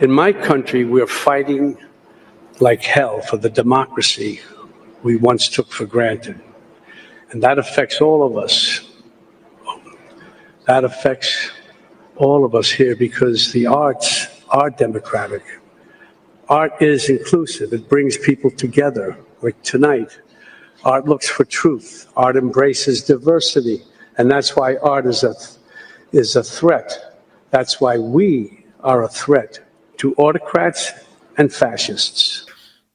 In my country, we're fighting like hell for the democracy we once took for granted. And that affects all of us. That affects all of us here because the arts are democratic. Art is inclusive. It brings people together. Like tonight, art looks for truth. Art embraces diversity. And that's why art is a threat. That's why we are a threat to autocrats and fascists.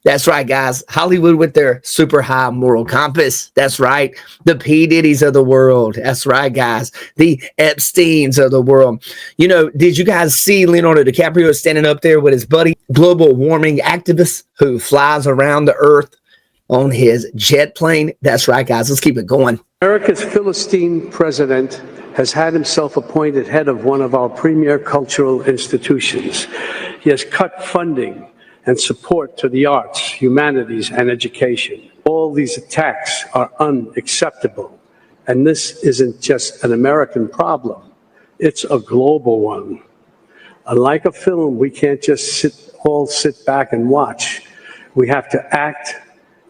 That's right, guys. Hollywood with their super high moral compass. That's right. The P. Diddy's of the world. That's right, guys. The Epsteins of the world. You know, did you guys see Leonardo DiCaprio standing up there with his buddy, global warming activist who flies around the earth on his jet plane? That's right, guys. Let's keep it going. America's Philistine president has had himself appointed head of one of our premier cultural institutions. He has cut funding and support to the arts, humanities, and education. All these attacks are unacceptable. And this isn't just an American problem. It's a global one. Unlike a film, we can't just sit back and watch. We have to act,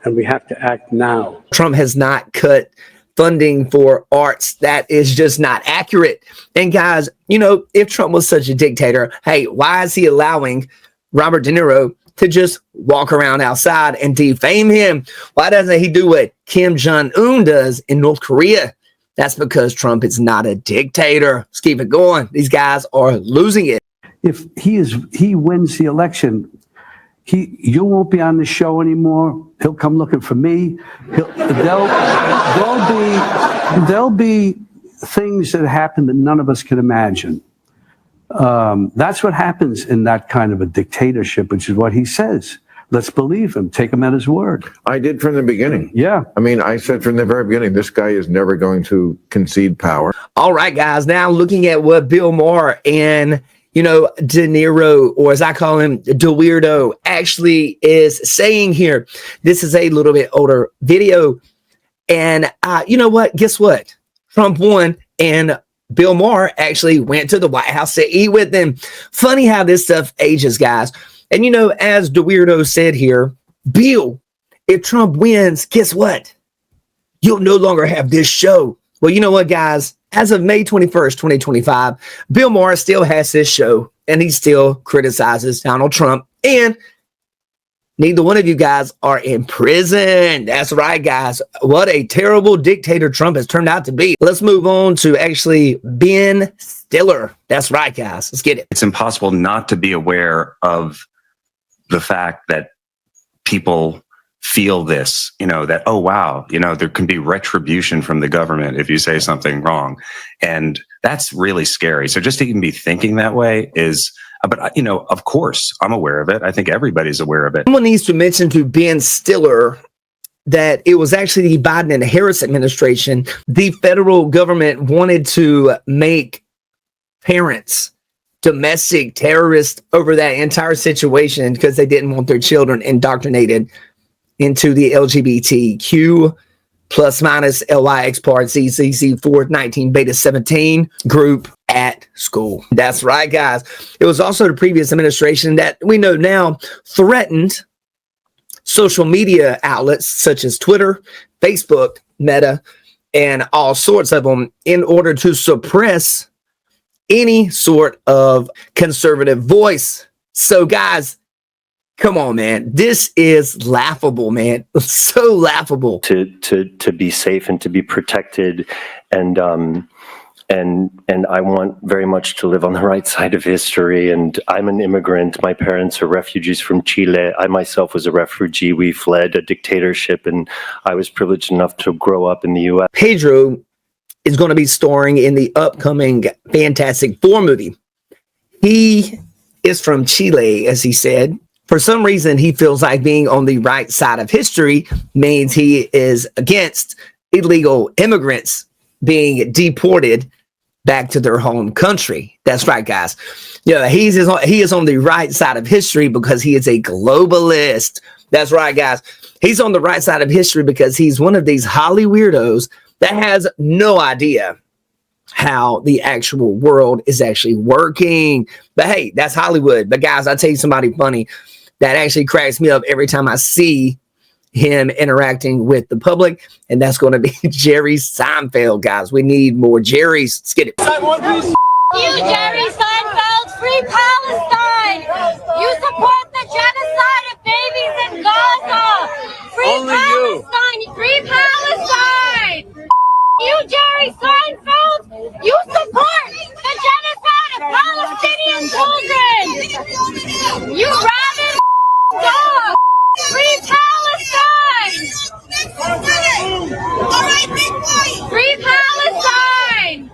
and we have to act now. Trump has not cut funding for arts. That is just not accurate. And guys, you know, if Trump was such a dictator, hey, why is he allowing Robert De Niro to just walk around outside and defame him? Why doesn't he do what Kim Jong-un does in North Korea? That's because Trump is not a dictator. Let's keep it going. These guys are losing it. If he wins the election, you won't be on the show anymore. He'll come looking for me. There'll be things that happen that none of us can imagine. That's what happens in that kind of a dictatorship, which is what he says. Let's believe him. Take him at his word. I did from the beginning. Yeah. I mean, I said from the very beginning, this guy is never going to concede power. All right, guys. Now looking at what Bill Maher and, you know, De Niro, or as I call him, De Weirdo, actually is saying here. This is a little bit older video. And you know what? Guess what? Trump won, and Bill Maher actually went to the White House to eat with them. Funny how this stuff ages, guys. And, you know, as De Weirdo said here, Bill, if Trump wins, guess what? You'll no longer have this show. Well, you know what, guys? As of May 21st, 2025, Bill Maher still has this show, and he still criticizes Donald Trump. And neither one of you guys are in prison. That's right, guys. What a terrible dictator Trump has turned out to be. Let's move on to actually Ben Stiller. That's right, guys. Let's get it. It's impossible not to be aware of the fact that people feel this, you know, that, oh, wow, you know, there can be retribution from the government if you say something wrong. And that's really scary. So just to even be thinking that way is, but, you know, of course, I'm aware of it. I think everybody's aware of it. Someone needs to mention to Ben Stiller that it was actually the Biden and Harris administration. The federal government wanted to make parents domestic terrorists over that entire situation because they didn't want their children indoctrinated into the LGBTQ plus minus LYX part CCC 419 beta 17 group at school. That's right, guys. It was also the previous administration that we know now threatened social media outlets such as Twitter, Facebook, Meta, and all sorts of them in order to suppress any sort of conservative voice. So, guys, come on, man. This is laughable, man. So laughable. To be safe and to be protected, and I want very much to live on the right side of history. And I'm an immigrant. My parents are refugees from Chile. I myself was a refugee. We fled a dictatorship, and I was privileged enough to grow up in the U.S. Pedro is going to be starring in the upcoming Fantastic Four movie. He is from Chile, as he said. For some reason, he feels like being on the right side of history means he is against illegal immigrants being deported back to their home country. That's right, guys. Yeah, he is on the right side of history because he is a globalist. That's right, guys. He's on the right side of history because he's one of these Holly weirdos that has no idea how the actual world is actually working. But hey, that's Hollywood. But guys, I'll tell you somebody funny that actually cracks me up every time I see him interacting with the public, and that's going to be Jerry Seinfeld, guys. We need more Jerrys. Let's get it. You, Jerry Seinfeld, free Palestine! You support the genocide of babies in Gaza! Free Only you. Palestine! Free Palestine! You, Jerry Seinfeld, you support the genocide of Palestinian children! You rabid dog! Free Palestine! Free Palestine!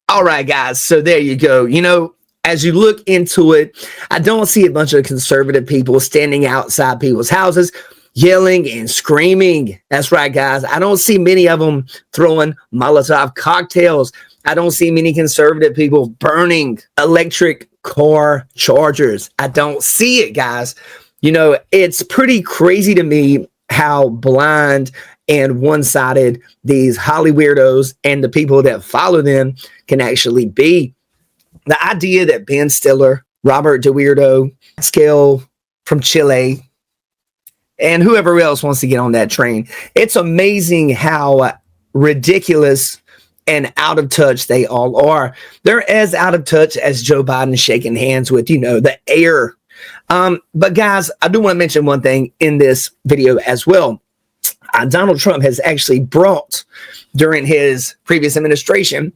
All right, guys. So there you go. You know, as you look into it, I don't see a bunch of conservative people standing outside people's houses yelling and screaming. That's right, guys. I don't see many of them throwing Molotov cocktails. I don't see many conservative people burning electric car chargers. I don't see it, guys. You know, it's pretty crazy to me how blind and one-sided these Holly weirdos and the people that follow them can actually be. The idea that Ben Stiller, Robert DeWeirdo, Pascal from Chile, and whoever else wants to get on that train, it's amazing how ridiculous and out of touch they all are. They're as out of touch as Joe Biden shaking hands with, you know, the air. But guys, I do want to mention one thing in this video as well. Donald Trump has actually brought, during his previous administration,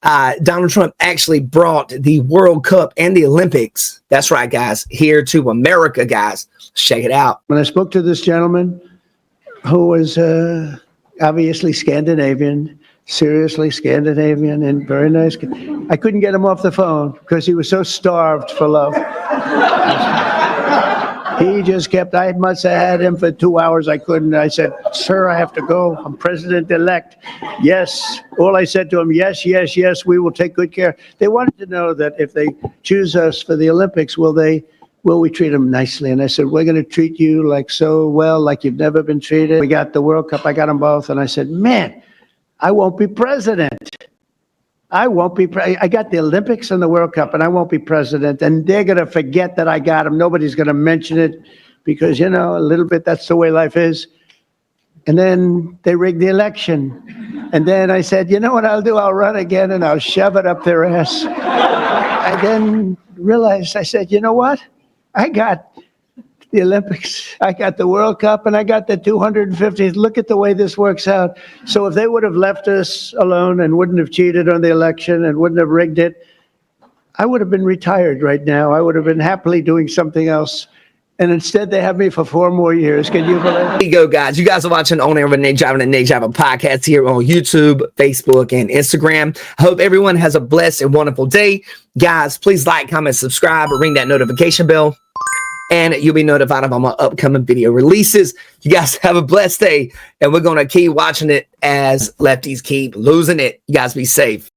Donald Trump actually brought the World Cup and the Olympics. That's right, guys, here to America, guys. Check it out. When I spoke to this gentleman who was obviously Scandinavian, seriously Scandinavian, and very nice, I couldn't get him off the phone because he was so starved for love. He just kept, I must have had him for 2 hours. I couldn't. I said, sir, I have to go. I'm president-elect. Yes. All I said to him, yes, yes, yes, we will take good care. They wanted to know that if they choose us for the Olympics, will we treat them nicely? And I said, we're going to treat you like so well, like you've never been treated. We got the World Cup. I got them both. And I said, man, I won't be president. I won't be, I got the Olympics and the World Cup, and I won't be president. And they're going to forget that I got them. Nobody's going to mention it because, you know, a little bit, that's the way life is. And then they rigged the election. And then I said, you know what I'll do? I'll run again and I'll shove it up their ass. I then realized, I said, you know what? I got the Olympics, I got the World Cup, and I got the 250th. Look at the way this works out. So if they would have left us alone and wouldn't have cheated on the election and wouldn't have rigged it, I would have been retired right now. I would have been happily doing something else. And instead, they have me for 4 more years. Can you believe it? There you go, guys. You guys are watching On Air with Nick Java and Nick Java podcast here on YouTube, Facebook, and Instagram. I hope everyone has a blessed and wonderful day. Guys, please like, comment, subscribe, or ring that notification bell, and you'll be notified of all my upcoming video releases. You guys have a blessed day, and we're going to keep watching it as lefties keep losing it. You guys be safe.